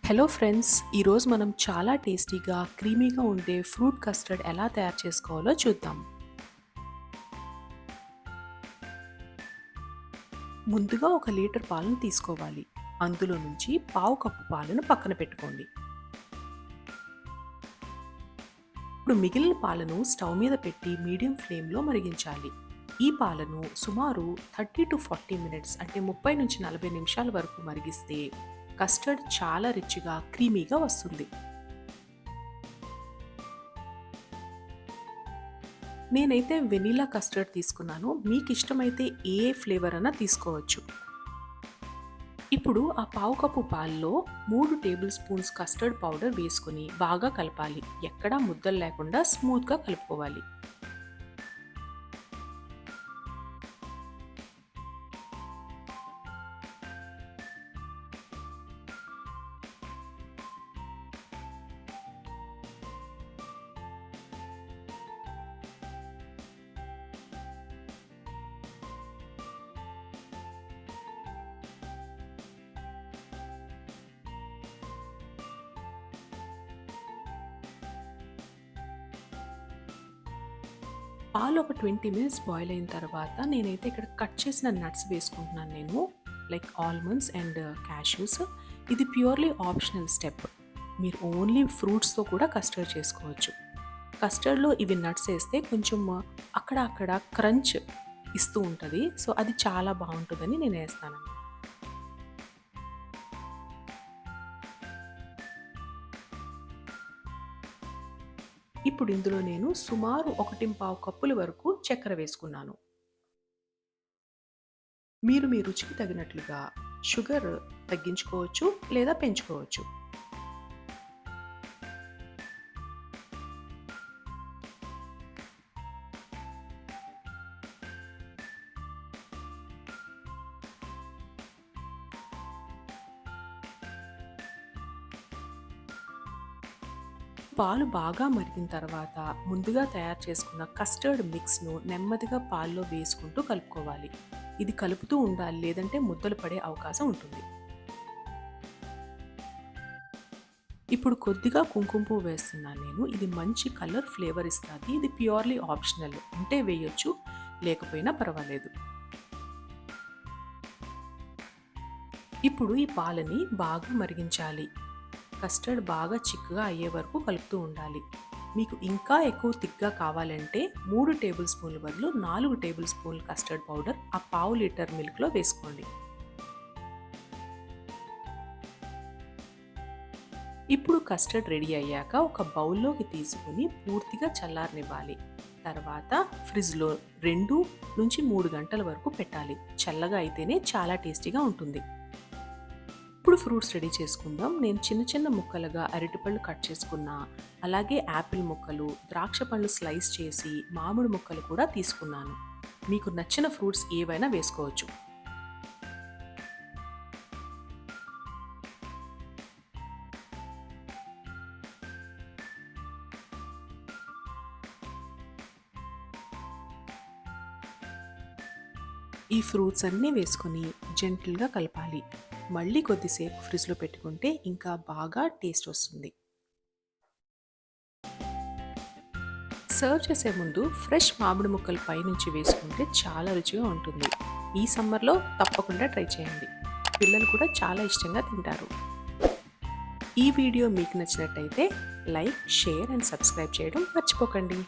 Hello friends, ఈరోజు మనం చాలా టేస్టీగా క్రీమీగా ఉండే ఫ్రూట్ కస్టర్డ్ ఎలా తయారు చేసుకోవాలో చూద్దాం. ముందుగా 1 లీటర్ పాలను తీసుకోవాలి. అందులో నుంచి పావు కప్పు పాలను పక్కన పెట్టుకోండి. ఇప్పుడు మిగిలిన పాలను స్టవ్ మీద పెట్టి మీడియం ఫ్లేమ్లో మరిగించాలి. ఈ పాలను సుమారు 30 to 40 మినిట్స్ అంటే 30 నుంచి 40 నిమిషాల వరకు మరిగిస్తే కస్టర్డ్ చాలా రిచ్గా క్రీమీగా వస్తుంది. నేనైతే వెనిలా కస్టర్డ్ తీసుకున్నాను. మీకు ఇష్టమైతే ఏ ఫ్లేవర్ అన్నా తీసుకోవచ్చు. ఇప్పుడు ఆ పావు కప్పు పాల్లో 3 టేబుల్ స్పూన్స్ కస్టర్డ్ పౌడర్ వేసుకుని బాగా కలపాలి. ఎక్కడా ముద్దలు లేకుండా స్మూత్గా కలుపుకోవాలి. పాలు ఒక 20 మినిట్స్ బాయిల్ అయిన తర్వాత నేనైతే ఇక్కడ కట్ చేసిన నట్స్ వేసుకుంటున్నాను నేను. Like almonds and cashews. ఇది ప్యూర్లీ ఆప్షనల్ స్టెప్. మీరు ఓన్లీ ఫ్రూట్స్తో కూడా కస్టర్డ్ చేసుకోవచ్చు. కస్టర్డ్లో ఇవి నట్స్ వేస్తే కొంచెం అక్కడ క్రంచ్ ఇస్తూ ఉంటుంది. సో అది చాలా బాగుంటుందని నేను వేస్తాను. ఇప్పుడు ఇందులో నేను సుమారు 1.5 కప్పుల వరకు చక్కెర వేసుకున్నాను. మీరు మీ రుచికి తగినట్లుగా షుగర్ తగ్గించుకోవచ్చు లేదా పెంచుకోవచ్చు. పాలు బాగా మరిగిన తర్వాత ముందుగా తయారు చేసుకున్న కస్టర్డ్ మిక్స్ను నెమ్మదిగా పాల్లో వేసుకుంటూ కలుపుకోవాలి. ఇది కలుపుతూ ఉండాలి, లేదంటే ముద్దలు పడే అవకాశం ఉంటుంది. ఇప్పుడు కొద్దిగా కుంకుమ పువ్వు వేస్తున్నాను నేను. ఇది మంచి కలర్ ఫ్లేవర్ ఇస్తుంది. ఇది ప్యూర్లీ ఆప్షనల్. ఉంటే వేయొచ్చు, లేకపోయినా పర్వాలేదు. ఇప్పుడు ఈ పాలని బాగా మరిగించాలి. కస్టర్డ్ బాగా చిక్కగా అయ్యే వరకు కలుపుతూ ఉండాలి. మీకు ఇంకా ఎక్కువ థిక్గా కావాలంటే 3 టేబుల్ స్పూన్ల బదులు 4 టేబుల్ స్పూన్ల కస్టర్డ్ పౌడర్ ఆ పావు లీటర్ మిల్క్లో వేసుకోండి. ఇప్పుడు కస్టర్డ్ రెడీ అయ్యాక ఒక బౌల్లోకి తీసుకుని పూర్తిగా చల్లారనివ్వాలి. తర్వాత ఫ్రిడ్జ్లో 2 నుంచి 3 గంటల వరకు పెట్టాలి. చల్లగా అయితేనే చాలా టేస్టీగా ఉంటుంది. ఇప్పుడు ఫ్రూట్స్ రెడీ చేసుకుందాం. నేను చిన్న చిన్న ముక్కలుగా అరటిపళ్ళు కట్ చేసుకున్నా, అలాగే యాపిల్ ముక్కలు, ద్రాక్ష పళ్ళు స్లైస్ చేసి, మామిడి ముక్కలు కూడా తీసుకున్నాను. మీకు నచ్చిన ఫ్రూట్స్ ఏవైనా వేసుకోవచ్చు. ఈ ఫ్రూట్స్ అన్నీ వేసుకొని జెంటిల్గా కలపాలి. మళ్ళీ కొద్దిసేపు ఫ్రిడ్జ్లో పెట్టుకుంటే ఇంకా బాగా టేస్ట్ వస్తుంది. సర్వ్ చేసే ముందు ఫ్రెష్ మామిడి ముక్కలు పైనుంచి వేసుకుంటే చాలా రుచిగా ఉంటుంది. ఈ సమ్మర్లో తప్పకుండా ట్రై చేయండి. పిల్లలు కూడా చాలా ఇష్టంగా తింటారు. ఈ వీడియో మీకు నచ్చినట్టయితే లైక్, షేర్ అండ్ సబ్స్క్రైబ్ చేయడం మర్చిపోకండి.